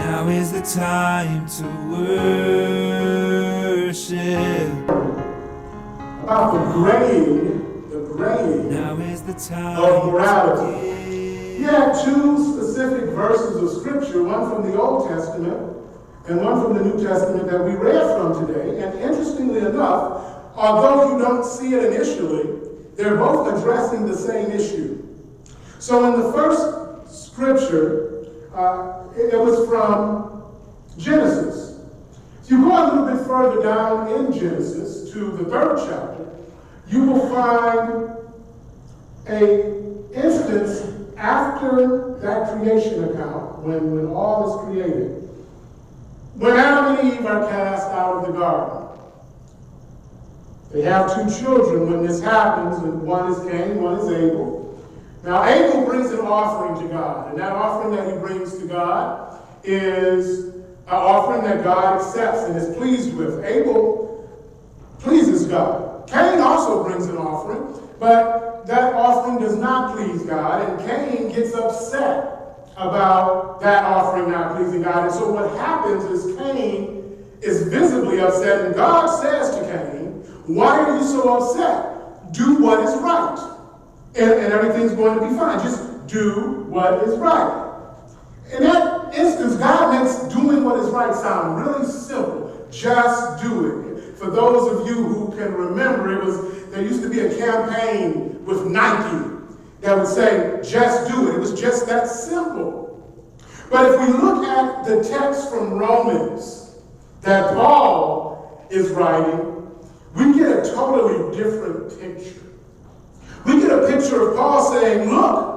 Now is the time to worship. About the graying Now is the time of morality. to He had two specific verses of scripture, one from the Old Testament and one from the New Testament that we read from today. And interestingly enough, although you don't see it initially, they're both addressing the same issue. So in the first scripture, it was from Genesis. If you go a little bit further down in Genesis to the 3rd chapter, you will find an instance after that creation account, when all is created, when Adam and Eve are cast out of the garden. They have 2 children when this happens, and one is Cain, one is Abel. Now Abel brings an offering to God, and that offering that he brings to God is an offering that God accepts and is pleased with. Abel pleases God. Cain also brings an offering, but that offering does not please God, and Cain gets upset about that offering not pleasing God. And so what happens is Cain is visibly upset, and God says to Cain, "Why are you so upset? Do what is right, and everything's going to be fine. Just do what is right." In that instance, God makes doing what is right sound really simple. Just do it. For those of you who can remember, there used to be a campaign with Nike that would say, "Just do it." It was just that simple. But if we look at the text from Romans that Paul is writing, we get a totally different picture. We get a picture of Paul saying, "Look,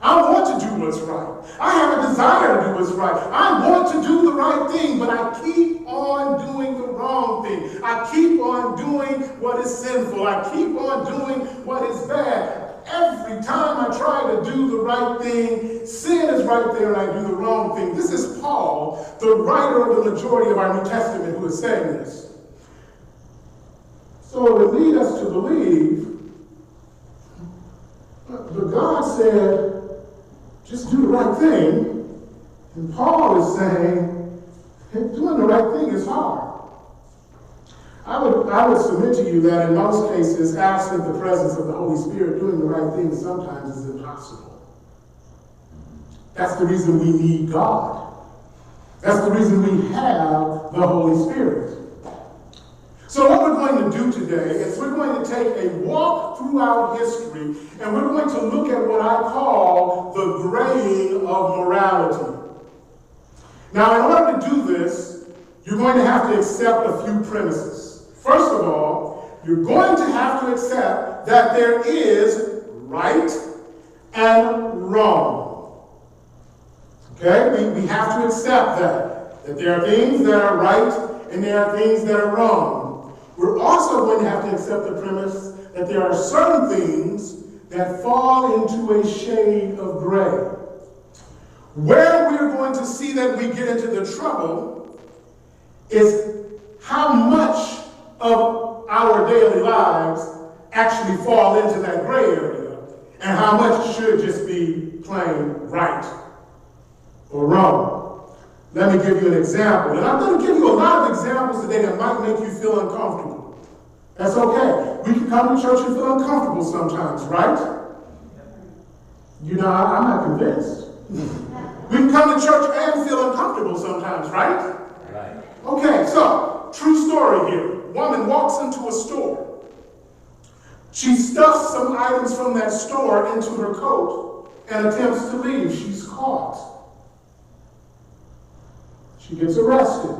I want to do what's right. I have a desire to do what's right. I want to do the right thing, but I keep on doing the wrong thing. I keep on doing what is sinful. I keep on doing what is bad. Every time I try to do the right thing, sin is right there and I do the wrong thing." This is Paul, the writer of the majority of our New Testament, who is saying this. So it would lead us to believe, but God said, just do the right thing. And Paul is saying, doing the right thing is hard. I would submit to you that in most cases, absent the presence of the Holy Spirit, doing the right thing sometimes is impossible. That's the reason we need God. That's the reason we have the Holy Spirit. So what we're going to do today is we're going to take a walk throughout history, and we're going to look at what I call the graying of morality. Now, in order to do this, you're going to have to accept a few premises. First of all, you're going to have to accept that there is right and wrong. Okay? We have to accept that there are things that are right and there are things that are wrong. We're also going to have to accept the premise that there are certain things that fall into a shade of gray. Where we're going to see that we get into the trouble is how much of our daily lives actually fall into that gray area, and how much should just be plain right or wrong. Let me give you an example. And I'm going to give you a lot of examples today that might make you feel uncomfortable. That's okay. We can come to church and feel uncomfortable sometimes, right? You know, I'm not convinced. We can come to church and feel uncomfortable sometimes, right? Right. Okay, so, true story here. Woman walks into a store. She stuffs some items from that store into her coat and attempts to leave. She's caught. She gets arrested.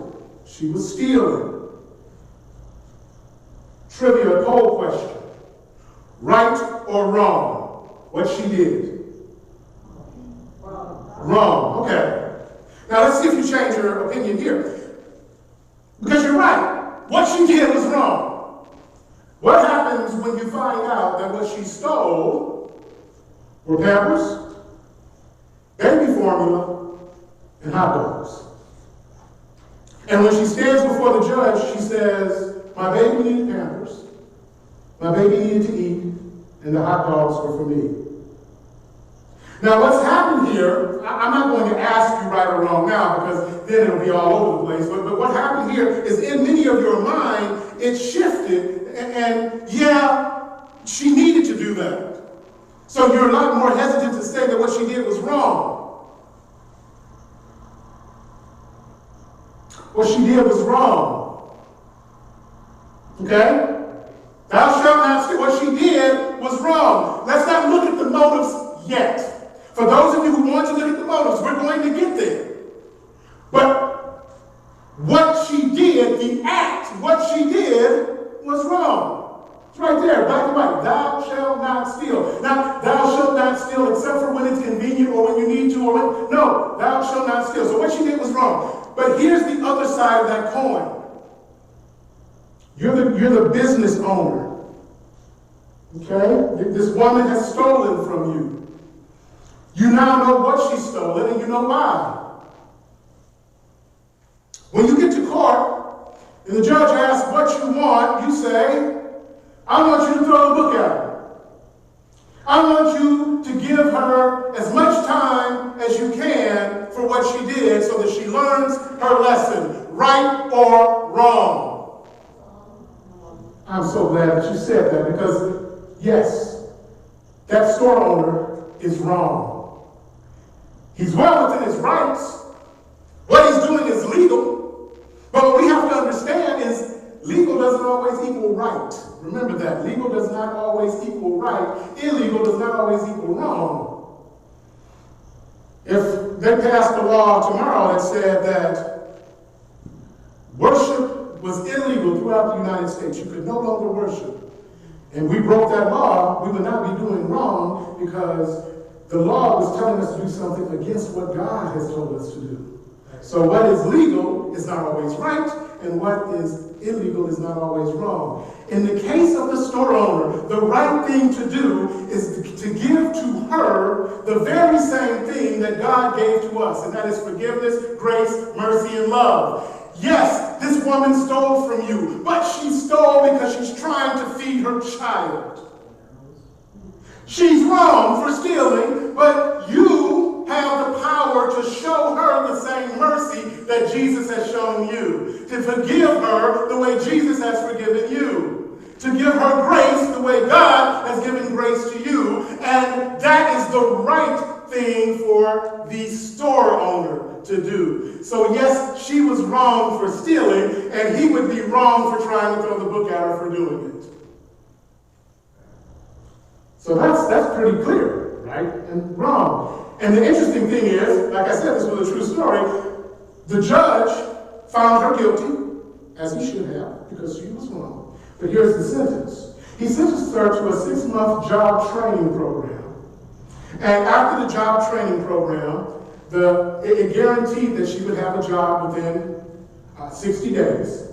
She was stealing. Trivia poll question. Right or wrong? What she did? Wrong. Okay. Now let's see if you change your opinion here. Because you're right. What she did was wrong. What happens when you find out that what she stole were Pampers, baby formula, and hot dogs? And when she stands before the judge, she says, "My baby needed Pampers, my baby needed to eat, and the hot dogs were for me." Now, what's happened here, I'm not going to ask you right or wrong now because then it'll be all over the place, but what happened here is in many of your mind, it shifted, and yeah, she needed to do that. So you're a lot more hesitant to say that what she did was wrong. What she did was wrong. Okay? Thou shalt not steal. What she did was wrong. Let's not look at the motives yet. For those of you who want to look at the motives, we're going to get there. But what she did, the act, what she did was wrong. It's right there, black and white. Thou shalt not steal. Now, thou shalt not steal except for when it's convenient or when you need to. No, thou shalt not steal. So what she did was wrong. But here's the other side of that coin. You're the business owner. Okay? This woman has stolen from you. You now know what she stole and you know why. When you get to court and the judge asks what you want, you say, I want you to throw the book at her. I want you to give her as much time as you can for what she did so that she learns her lesson, right or wrong. I'm so glad that you said that because, yes, that store owner is wrong. He's well within his rights. What he's doing is legal. But what we have to understand is legal doesn't always equal right. Remember that. Legal does not always equal right. Illegal does not always equal wrong. If they passed a law tomorrow that said that worship was illegal throughout the United States, you could no longer worship, and we broke that law, we would not be doing wrong because the law was telling us to do something against what God has told us to do. So what is legal is not always right, and what is illegal is not always wrong. In the case of the store owner, the right thing to do is to give to her the very same thing that God gave to us, and that is forgiveness, grace, mercy, and love. Yes, this woman stole from you, but she stole because she's trying to feed her child. She's wrong for stealing, but you have the power to show her the same mercy that Jesus has shown you, to forgive her the way Jesus has forgiven you, to give her grace the way God has given grace to you, and that is the right thing for the store owner to do. So yes, she was wrong for stealing, and he would be wrong for trying to throw the book at her for doing it. So that's pretty clear, right and wrong. And the interesting thing is, like I said, this was a true story, the judge found her guilty, as he should have, because she was wrong. But here's the sentence. He sentenced her to a 6-month job training program. And after the job training program, it guaranteed that she would have a job within 60 days.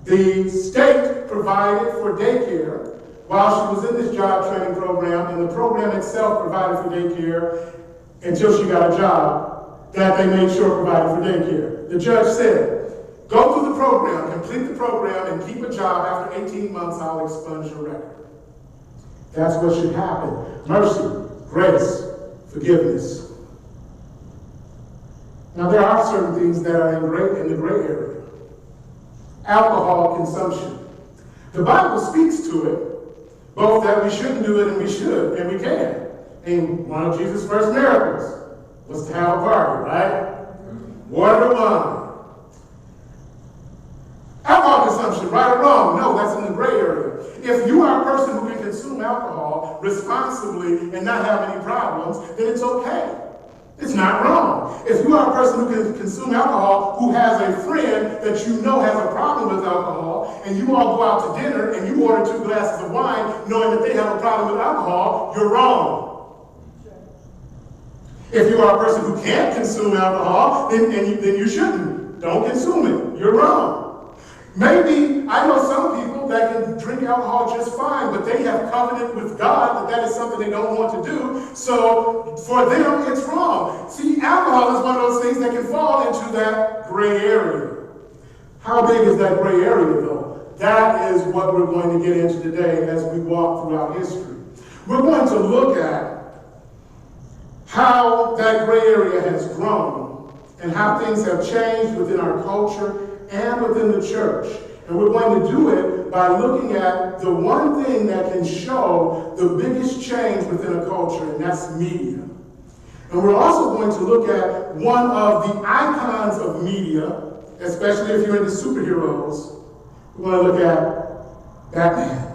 The state provided for daycare while she was in this job training program, and the program itself provided for daycare until she got a job that they made sure provided for daycare. The judge said, go through the program, complete the program, and keep a job. After 18 months, I'll expunge your record. That's what should happen. Mercy, grace, forgiveness. Now, there are certain things that are in the gray area. Alcohol consumption. The Bible speaks to it, both that we shouldn't do it and we should, and we can. And one of Jesus' first miracles was to have a party, right? Water to wine. Alcohol consumption, right or wrong? No, that's in the gray area. If you are a person who can consume alcohol responsibly and not have any problems, then it's okay. It's not wrong. If you are a person who can consume alcohol, who has a friend that you know has a problem with alcohol, and you all go out to dinner and you order 2 glasses of wine knowing that they have a problem with alcohol, you're wrong. If you are a person who can't consume alcohol, then you shouldn't. Don't consume it. You're wrong. Maybe, I know some people that can drink alcohol just fine, but they have covenant with God that is something they don't want to do. So for them, it's wrong. See, alcohol is one of those things that can fall into that gray area. How big is that gray area, though? That is what we're going to get into today as we walk throughout history. We're going to look at how that gray area has grown and how things have changed within our culture and within the church. And we're going to do it by looking at the one thing that can show the biggest change within a culture, and that's media. And we're also going to look at one of the icons of media, especially if you're into superheroes. We're going to look at Batman.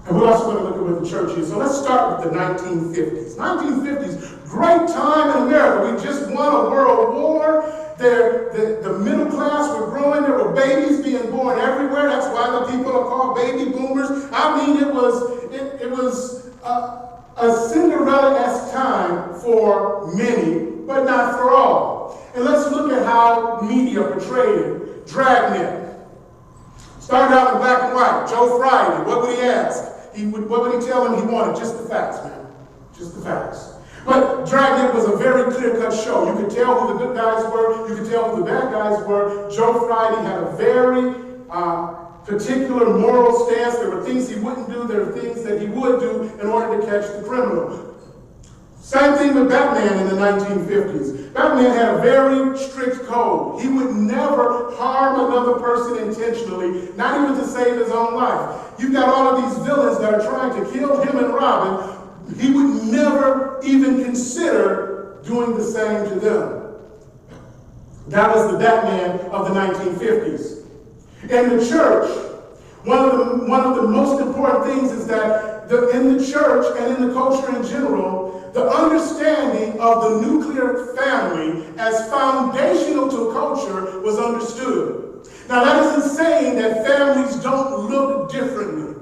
And we're also going to look at what the church is. So let's start with the 1950s. 1950s, great time in America. We just won a world war. The middle class were growing. There were babies being born everywhere. That's why the people are called baby boomers. I mean, it was a Cinderella-esque time for many, but not for all. And let's look at how media portrayed it. Dragnet. Started out in black and white. Joe Friday, what would he ask? What would he tell him he wanted? Just the facts, man. Just the facts. But Dragnet was a very clear-cut show. You could tell who the good guys were. You could tell who the bad guys were. Joe Friday had a very particular moral stance. There were things he wouldn't do. There were things that he would do in order to catch the criminal. Same thing with Batman in the 1950s. Batman had a very strict code. He would never harm another person intentionally, not even to save his own life. You've got all of these villains that are trying to kill him and Robin. He would never even consider doing the same to them. That was the Batman of the 1950s. In the church, one of the most important things is that in the church and in the culture in general, the understanding of the nuclear family as foundational to culture was understood. Now, that isn't saying that families don't look differently,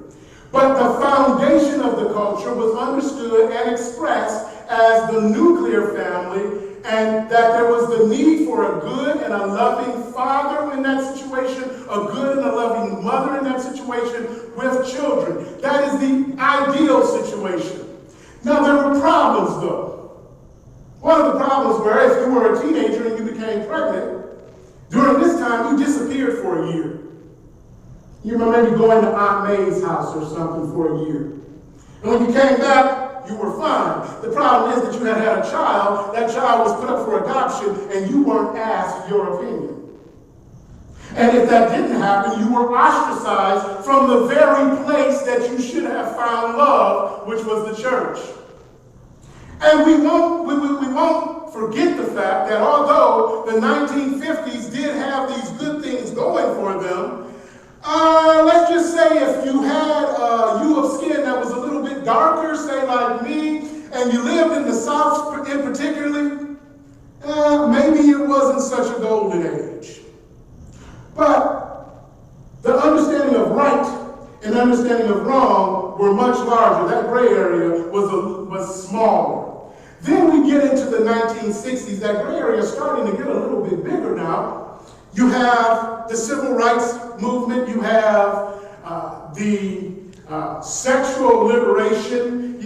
but the foundation of the culture was understood and expressed as the nuclear family, and that there was the need for a good and a loving father in that situation, a good and a loving mother in that situation with children. That is the ideal situation. Now, there were problems, though. One of the problems were if you were a teenager and you became pregnant, during this time you disappeared for a year. You remember maybe going to Aunt May's house or something for a year. And when you came back, you were fine. The problem is that you had a child. That child was put up for adoption, and you weren't asked your opinion. And if that didn't happen, you were ostracized from the very place that you should have found love, which was the church. And we won't forget the fact that although the 1950s did have these good things going for them, let's just say if you had a hue of skin that was a little bit darker, say like me, and you lived in the South in particularly, maybe it wasn't such a golden age. But the understanding of right and understanding of wrong were much larger. That gray area was smaller. Then we get into the 1960s. That gray area is starting to get a little bit bigger now. You have the civil rights movement. You have the sexual liberation.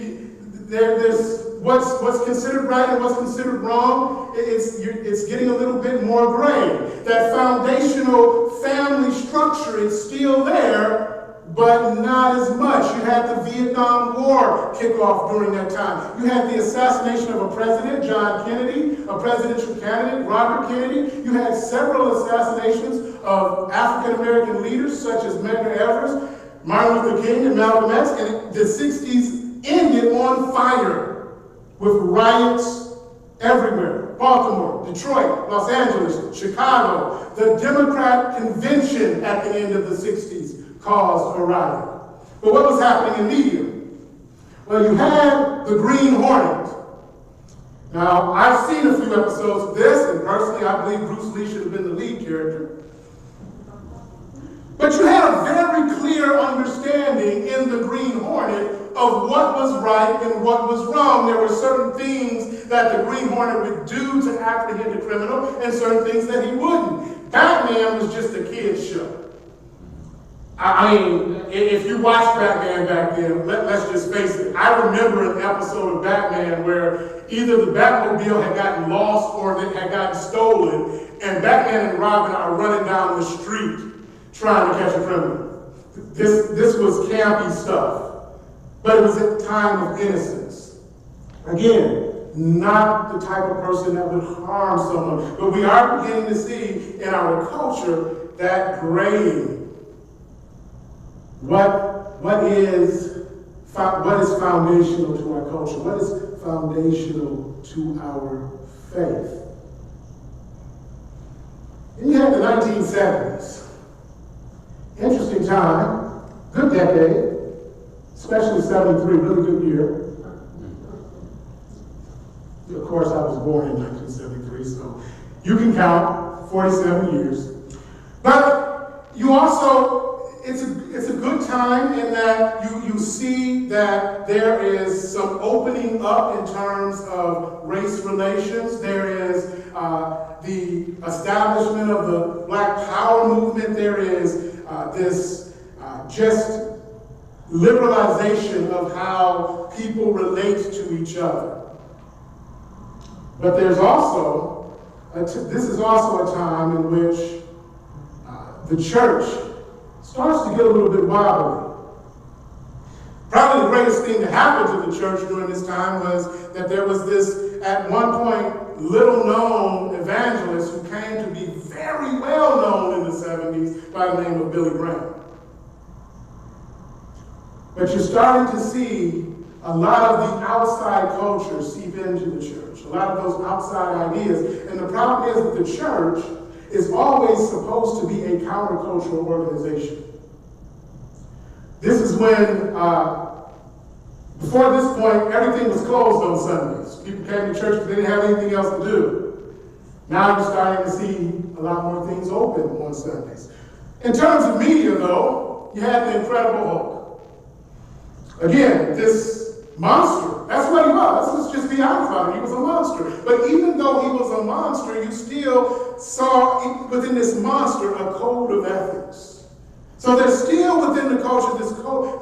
There's what's considered right and what's considered wrong. It's getting a little bit more gray. That foundational family structure is still there, but not as much. You had the Vietnam War kick off during that time. You had the assassination of a president, John Kennedy, a presidential candidate, Robert Kennedy. You had several assassinations of African American leaders such as Medgar Evers, Martin Luther King, and Malcolm X. And the 60s ended on fire with riots everywhere. Baltimore, Detroit, Los Angeles, Chicago. The Democrat convention at the end of the 60s caused a riot. But what was happening in media? Well, you had the Green Hornet. Now, I've seen a few episodes of this, and personally, I believe Bruce Lee should have been the lead character. But you had a very clear understanding in the Green Hornet of what was right and what was wrong. There were certain things that the Green Hornet would do to apprehend a criminal and certain things that he wouldn't. Batman was just a kid's show. I mean, if you watched Batman back then, let's just face it. I remember an episode of Batman where either the Batmobile had gotten lost or it had gotten stolen, and Batman and Robin are running down the street trying to catch a criminal. This was campy stuff. but it was a time of innocence. Again, not the type of person that would harm someone, but we are beginning to see in our culture that graying. What is foundational to our culture? What is foundational to our faith? And you had the 1970s. Interesting time, good decade, especially 73, really good year. Of course, I was born in 1973, so you can count 47 years. But you also, it's a good time in that you see that there is some opening up in terms of race relations. There is the establishment of the Black Power movement. There is this just liberalization of how people relate to each other. But there's also, this is also a time in which the church starts to get a little bit wobbly. Probably the greatest thing to happen to the church during this time was that there was this, at one point, little-known evangelist who came to be very well known in the 70s by the name of Billy Graham. But you're starting to see a lot of the outside culture seep into the church, a lot of those outside ideas. And the problem is that the church is always supposed to be a countercultural organization. This is when, before this point, everything was closed on Sundays. People came to church because they didn't have anything else to do. Now you're starting to see a lot more things open on Sundays. In terms of media, though, you had the Incredible Hulk. Again, this monster, that's what he was. Let's just be honest about it. He was a monster. But even though he was a monster, you still saw within this monster a code of ethics. So there's still within the culture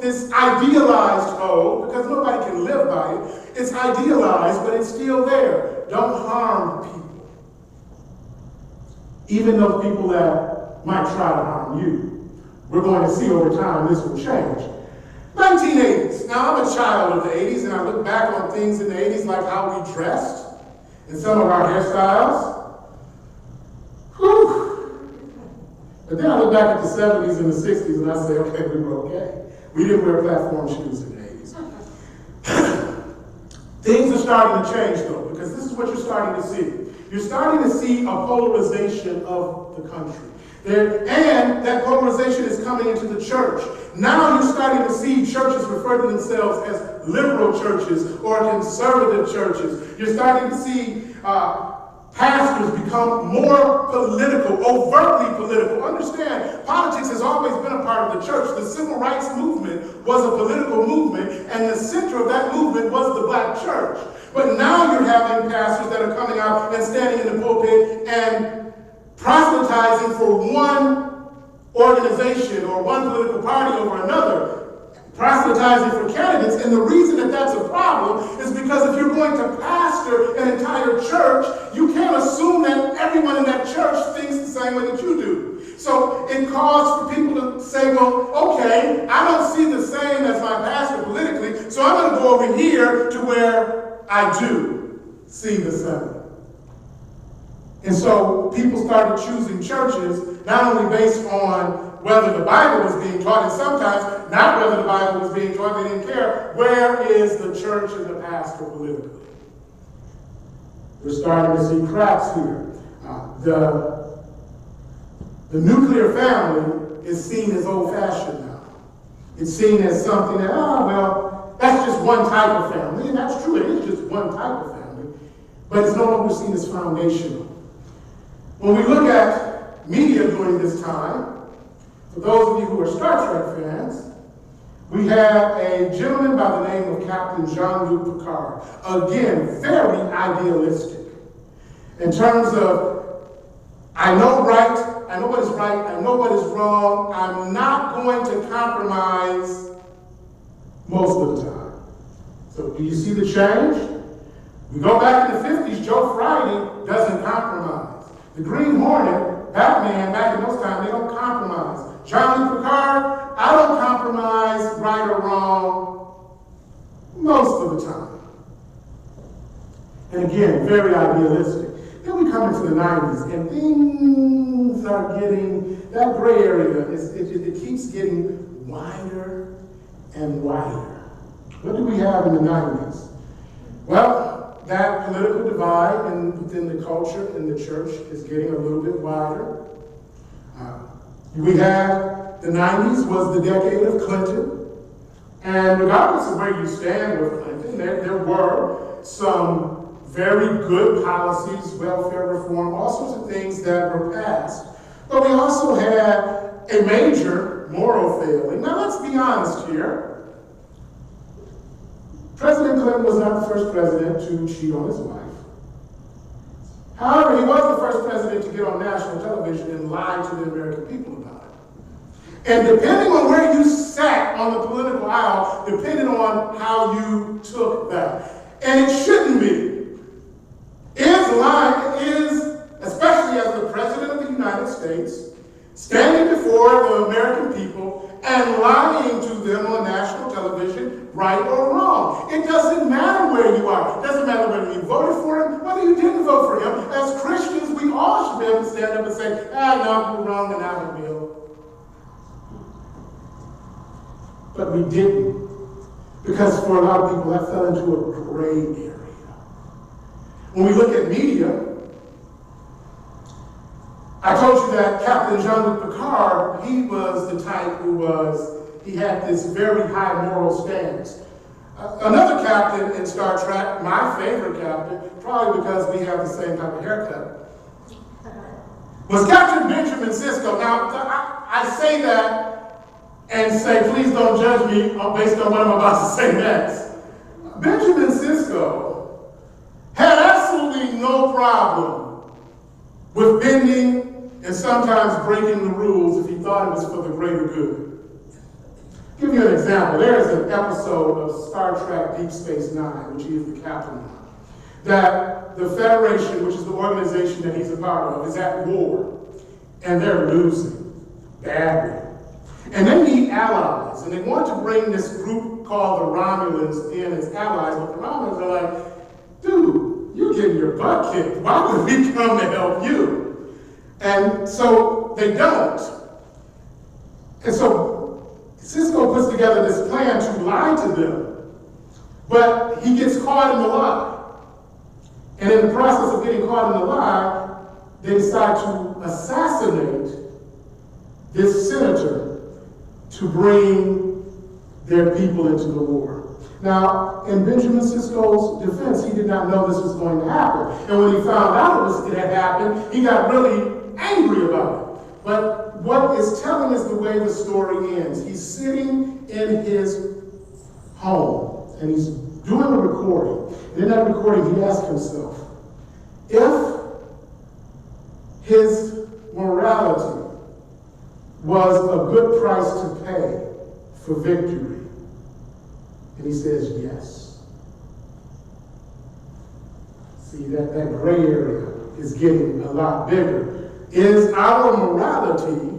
this idealized code, because nobody can live by it. It's idealized, but it's still there. Don't harm people. Even those people that might try to harm you. We're going to see over time this will change. 1980s. Now, I'm a child of the 80s, and I look back on things in the 80s like how we dressed and some of our hairstyles. Whew. But then I look back at the 70s and the 60s, and I say, okay, we were okay. We didn't wear platform shoes in the 80s. Things are starting to change, though, because this is what you're starting to see. You're starting to see a polarization of the country. And that polarization is coming into the church. Now you're starting to see churches refer to themselves as liberal churches or conservative churches. You're starting to see pastors become more political, overtly political. Understand, politics has always been a part of the church. The civil rights movement was a political movement, and the center of that movement was the black church. But now you're having pastors that are coming out and standing in the pulpit and proselytizing for one organization or one political party over another, proselytizing for candidates. And the reason that that's a problem is because if you're going to pastor an entire church, you can't assume that everyone in that church thinks the same way that you do. So it calls for people to say, well, okay, I don't see the same as my pastor politically, so I'm going to go over here to where I do see the same. And so people started choosing churches not only based on whether the Bible was being taught, and sometimes not whether the Bible was being taught, they didn't care. Where is the church and the pastor politically? We're starting to see cracks here. The nuclear family is seen as old-fashioned now. It's seen as something that, well, that's just one type of family. And that's true, it is just one type of family. But it's no longer seen as foundational. When we look at media during this time, for those of you who are Star Trek fans, we have a gentleman by the name of Captain Jean-Luc Picard. Again, very idealistic. In terms of, I know right, I know what is right, I know what is wrong, I'm not going to compromise most of the time. So do you see the change? We go back in the 50s, Joe Friday doesn't compromise. The Green Hornet, Batman, back in those times, they don't compromise. Jean-Luc Picard, I don't compromise right or wrong. most of the time. And again, very idealistic. Then we come into the 90s, and things are getting, that gray area, it keeps getting wider and wider. What do we have in the 90s? Well, that political divide within the culture and the church is getting a little bit wider. We had, the 90s was the decade of Clinton, and regardless of where you stand with Clinton, there were some very good policies, welfare reform, all sorts of things that were passed. But we also had a major moral failing. Now let's be honest here. President Clinton was not the first president to cheat on his wife. However, he was the first president to get on national television and lie to the American people about it. And depending on where you sat on the political aisle, depending on how you took that. And it shouldn't be. Especially as the President of the United States, standing before the American people and lying to them on national television, right or wrong. It doesn't matter where you are. It doesn't matter whether you voted for him, whether you didn't vote for him. As Christians, we all should be able to stand up and say, no, you're wrong and I will. But we didn't. Because for a lot of people, that fell into a gray area. When we look at media, I told you that Captain Jean-Luc Picard, he was the type he had this very high moral stance. Another captain in Star Trek, my favorite captain, probably because we have the same type of haircut, was Captain Benjamin Sisko. Now, I say that and say, please don't judge me based on what I'm about to say next. Benjamin Sisko had absolutely no problem with bending and sometimes breaking the rules if he thought it was for the greater good. Give you an example. There is an episode of Star Trek Deep Space Nine, which he is the captain of, that the Federation, which is the organization that he's a part of, is at war, and they're losing badly. And they need allies, and they want to bring this group called the Romulans in as allies, but the Romulans are like, dude, you're getting your butt kicked. Why would we come to help you? And so they don't. And so Sisko puts together this plan to lie to them, but he gets caught in the lie. And in the process of getting caught in the lie, they decide to assassinate this senator to bring their people into the war. Now, in Benjamin Sisko's defense, he did not know this was going to happen. And when he found out it had happened, he got really angry about it. But what is telling is the way the story ends. He's sitting in his home, and he's doing a recording. And in that recording, he asked himself, if his morality was a good price to pay for victory, and he says yes. See, that gray area is getting a lot bigger. Is our morality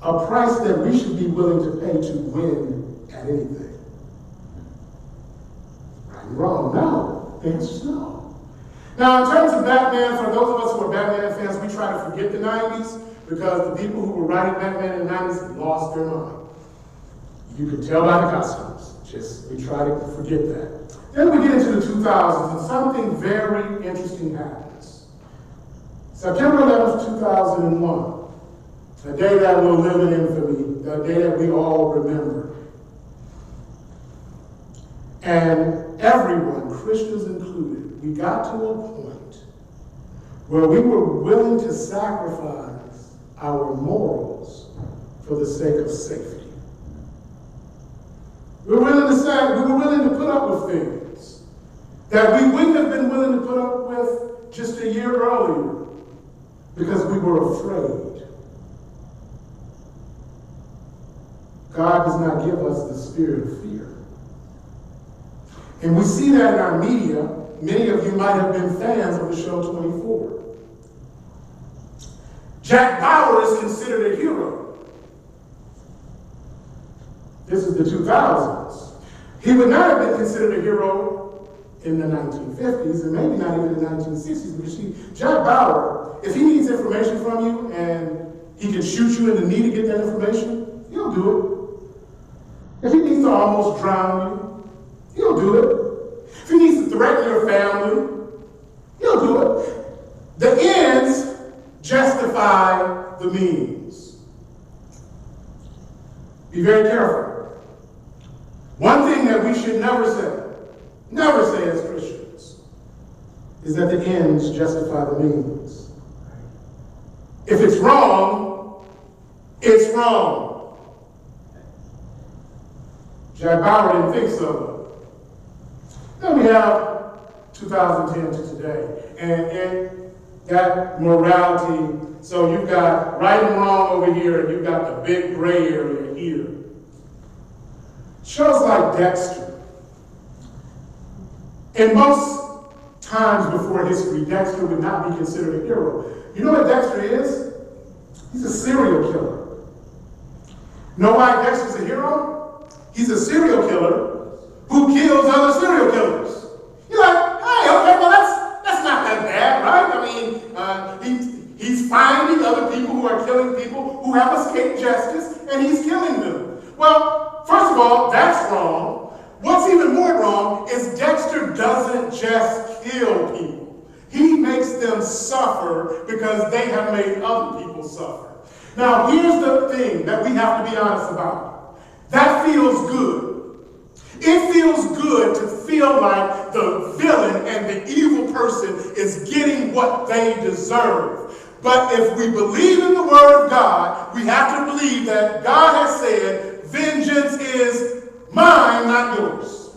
a price that we should be willing to pay to win at anything? Right and wrong? No. The answer is no. Now, in terms of Batman, for those of us who are Batman fans, we try to forget the 90s because the people who were writing Batman in the 90s lost their mind. You can tell by the costumes. We try to forget that. Then we get into the 2000s, and something very interesting happens. September 11th, 2001, a day that will live in infamy, a day that we all remember. And everyone, Christians included, we got to a point where we were willing to sacrifice our morals for the sake of safety. We were willing to put up with things that we wouldn't have been willing to put up with just a year earlier because we were afraid. God does not give us the spirit of fear. And we see that in our media. Many of you might have been fans of the show 24. Jack Bauer is considered a hero. This is the 2000s. He would not have been considered a hero in the 1950s, and maybe not even the 1960s, because Jack Bauer, if he needs information from you and he can shoot you in the knee to get that information, he'll do it. If he needs to almost drown you, he'll do it. If he needs to threaten your family, he'll do it. The ends justify the means. Be very careful. One thing that we should never say as Christians, is that the ends justify the means. If it's wrong, it's wrong. Jack Bauer didn't think so. Then we have 2010 to today, and that morality. So you've got right and wrong over here, and you've got the big gray area here. Shows like Dexter. In most times before history, Dexter would not be considered a hero. You know what Dexter is? He's a serial killer. Know why Dexter's a hero? He's a serial killer who kills other serial killers. You're like, hey, okay, well that's not that bad, right? I mean, he's finding other people who are killing people who have escaped justice, and he's killing them. Well, first of all, that's wrong. What's even more wrong is Dexter doesn't just kill people. He makes them suffer because they have made other people suffer. Now, here's the thing that we have to be honest about. That feels good. It feels good to feel like the villain and the evil person is getting what they deserve. But if we believe in the Word of God, we have to believe that God has said, vengeance is mine, not yours.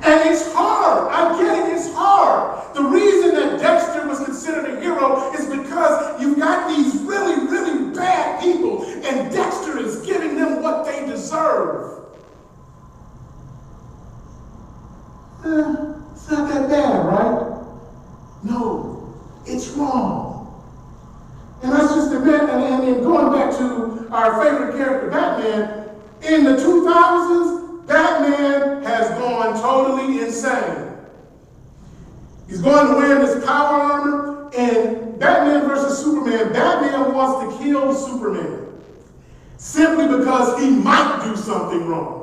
And it's hard. I get it, it's hard. The reason that Dexter was considered a hero is because you've got these really, really bad people, and Dexter is giving them what they deserve. It's not that bad, right? No, it's wrong. And let's just admit, and going back to our favorite character, Batman, in the 2000s, Batman has gone totally insane. He's going to wear this power armor, and Batman versus Superman, Batman wants to kill Superman simply because he might do something wrong.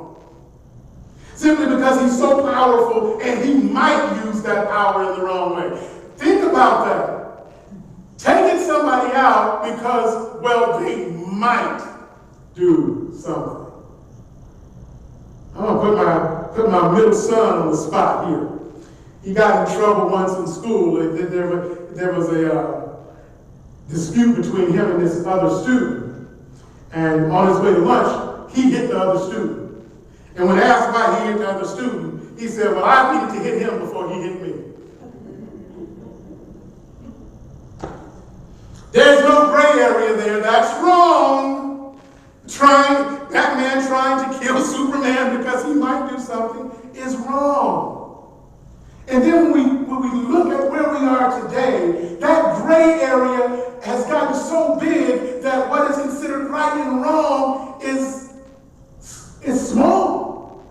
Simply because he's so powerful and he might use that power in the wrong way. Think about that. Taking somebody out because, well, they might do something. I'm going to put my middle son on the spot here. He got in trouble once in school. There was a dispute between him and this other student. And on his way to lunch, he hit the other student. And when asked why he hit the other student, he said, well, I needed to hit him before he hit me. There's no gray area there. That's wrong. Batman trying to kill Superman because he might do something is wrong. And then when we look at where we are today, that gray area has gotten so big that what is considered right and wrong is small.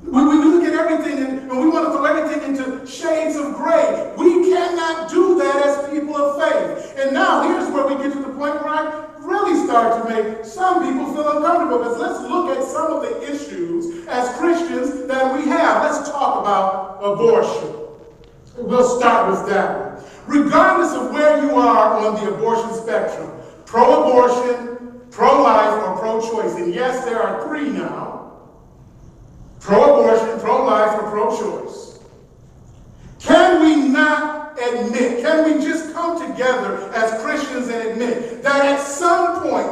When we look at everything and we want to throw everything into shades of gray, we cannot do that as people of faith. And now here's where we get to the point where I really start to make some people feel uncomfortable, because let's look at some of the issues as Christians that we have. Let's talk about abortion. We'll start with that one. Regardless of where you are on the abortion spectrum, pro-abortion, pro-life, or pro-choice, and yes, there are three now, pro-abortion, pro-life, or pro-choice. Can we not admit, can we just come together as Christians and admit that at some point,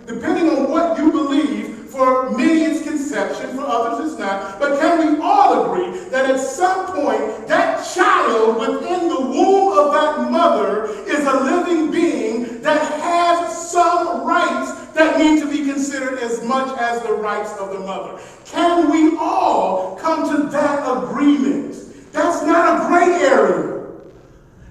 depending on what you believe, for many it's conception, for others it's not, but can we all agree that at some point that child within the womb of that mother is a living being that has some rights that need to be considered as much as the rights of the mother? Can we all come to that agreement? That's not a gray area.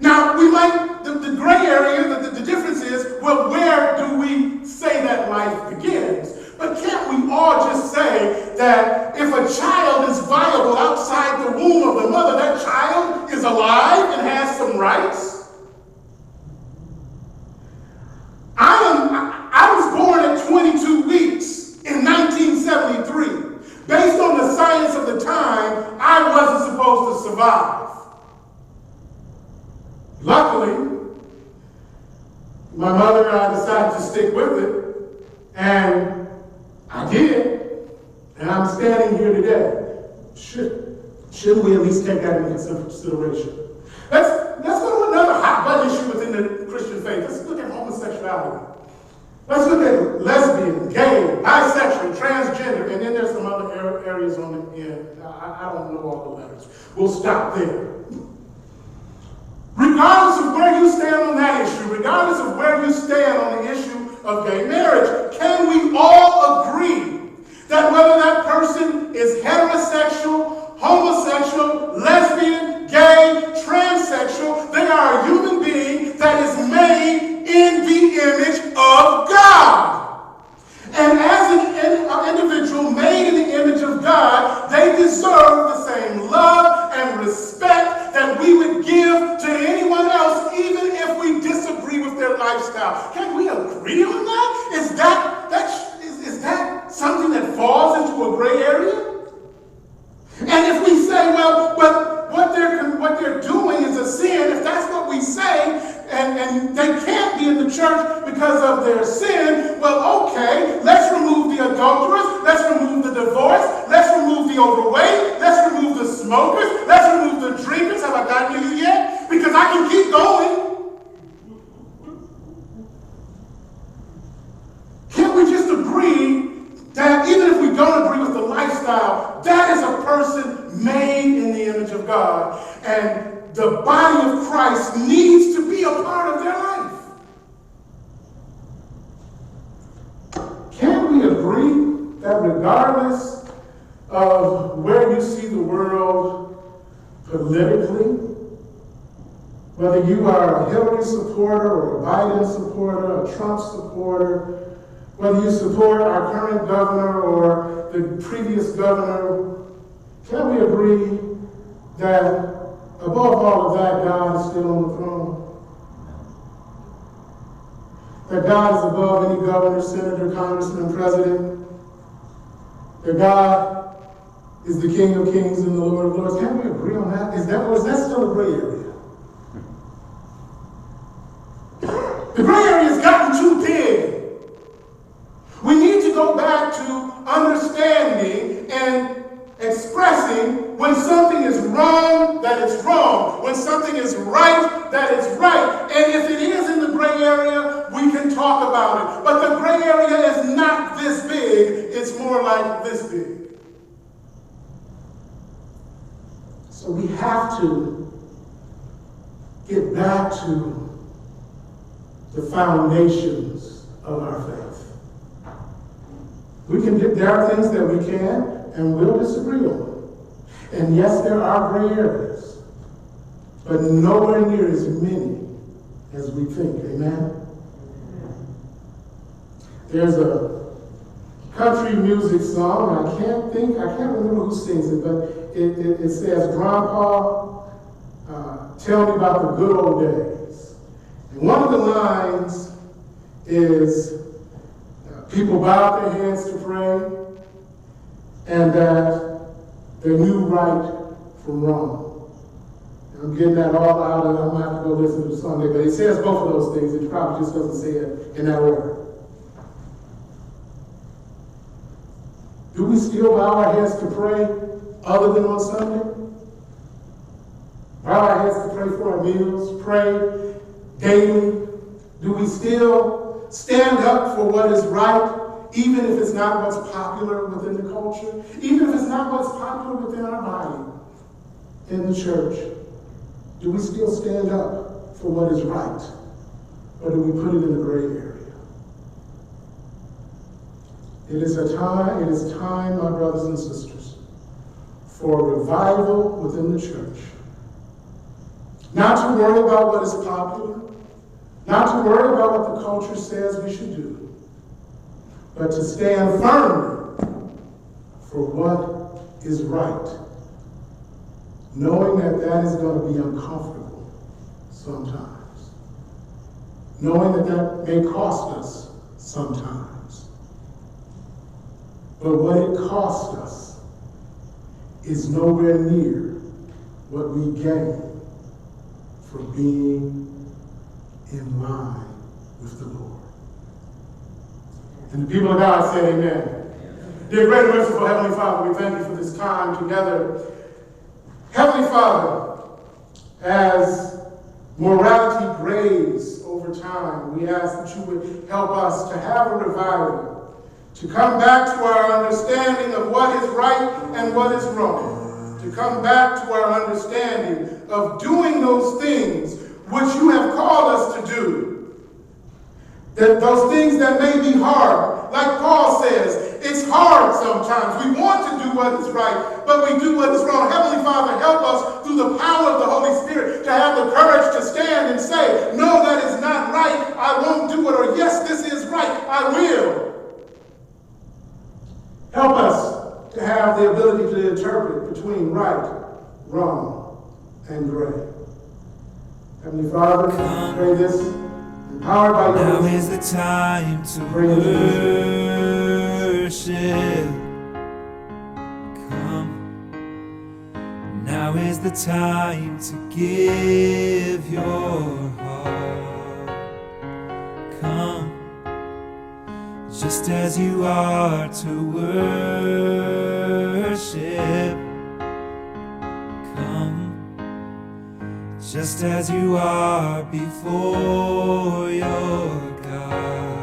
Now, we might, the gray area, the difference is, well, where do we say that life begins? But can't we all just say that if a is alive and has some rights. I was born at 22 weeks in 1973. Based on the science of the time, I wasn't supposed to survive. Luckily, my mother and I decided to stick with it, and I did, and I'm standing here today. Shouldn't we at least take that into consideration? Let's go to another hot button issue within the Christian faith. Let's look at homosexuality. Let's look at lesbian, gay, bisexual, transgender, and then there's some other areas on the end. I don't know all the letters. We'll stop there. Regardless of where you stand on that issue, regardless of where you stand on the issue of gay marriage, can we all agree that whether that person is heterosexual, homosexual, lesbian, gay, transsexual, they are a human being that is made in the image of God. And as an individual made in the image of God, they deserve the same love and respect that we would give to anyone else, even if we disagree with their lifestyle. Can we agree on that? Is that something that falls into a gray area? And if we say, well, but what they're doing is a sin, if that's what we say, and they can't be in the church because of their sin, well, okay, let's remove the adulterers, let's remove the divorced, let's remove the overweight, let's remove the smokers, let's remove the drinkers. Have I gotten to you yet? Because I can keep going. Can't we just agree that even if we don't agree with the lifestyle, that is a person made in the image of God, and the body of Christ needs to be a part of their life? Can we agree that regardless of where you see the world politically, whether you are a Hillary supporter or a Biden supporter, a Trump supporter, whether you support our current governor or the previous governor, can we agree that above all of that, God is still on the throne? That God is above any governor, senator, congressman, president? That God is the King of kings and the Lord of lords? Can we agree on that? Or is that still a gray area? The gray area has gotten too big. We need to go back to understanding and expressing when something is wrong, that it's wrong. When something is right, that it's right. And if it is in the gray area, we can talk about it. But the gray area is not this big. It's more like this big. So we have to get back to the foundations of our faith. There are things that we can and will disagree on. And yes, there are gray areas, but nowhere near as many as we think. Amen? There's a country music song, and I can't remember who sings it, but it says, Grandpa, tell me about the good old days. And one of the lines is, people bowed their heads to pray, and that they knew right from wrong. And I'm getting that all out, and I'm going to have to go listen to the song there. But it says both of those things. It probably just doesn't say it in that order. Do we still bow our heads to pray other than on Sunday? Bow our heads to pray for our meals, pray daily? Do we still stand up for what is right, even if it's not what's popular within the culture, even if it's not what's popular within our body in the church? Do we still stand up for what is right, or do we put it in the gray area? It is time, my brothers and sisters, for revival within the church. Not to worry about what is popular, not to worry about what the culture says we should do, but to stand firmly for what is right. knowing that that is going to be uncomfortable sometimes, knowing that that may cost us sometimes. But what it costs us is nowhere near what we gain for being in line with the Lord. And the people of God said amen. Dear great and merciful Heavenly Father, we thank you for this time together. Heavenly Father, as morality graves over time, we ask that you would help us to have a revival, to come back to our understanding of what is right and what is wrong, to come back to our understanding of doing those things which you have called us to do. That those things that may be hard, like Paul says, it's hard sometimes. We want to do what is right, but we do what is wrong. Heavenly Father, help us through the power of the Holy Spirit to have the courage to stand and say, no, that is not right. I won't do it. Or yes, this is right. I will. Help us to have the ability to interpret between right, wrong, and gray. Heavenly Father, I pray this, empowered by your Now is the time to worship. Come. Now is the time to give your heart. Come. Just as you are to worship. Come. Just as you are before your God.